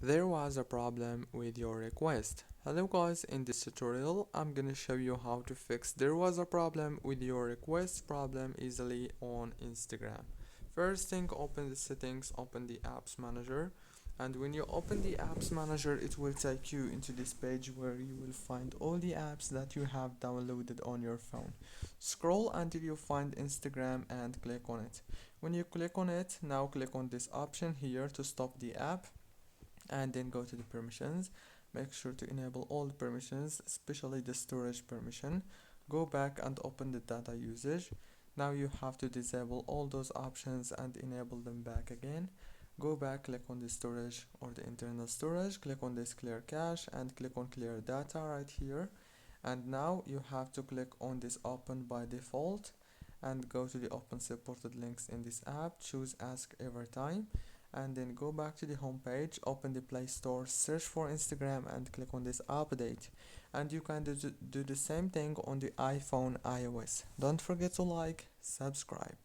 There was a problem with your request. Hello guys, in this tutorial I'm gonna show you how to fix there was a problem with your request problem easily on Instagram. First thing, open the settings, open the apps manager, and when you open the apps manager it will take you into this page where you will find all the apps that you have downloaded on your phone. Scroll until you find Instagram and click on it. When you click on it, now click on this option here to stop the app, and then go to the permissions. Make sure to enable all the permissions, especially the storage permission. Go back and open the data usage. Now you have to disable all those options and enable them back again. Go back, click on the storage or the internal storage, click on this clear cache and click on clear data right here. And now you have to click on this open by default and go to the open supported links in this app, choose ask every time, and then go back to the home page, open the Play Store, search for Instagram and click on this update. And you can do the same thing on the iPhone iOS. Don't forget to like, subscribe.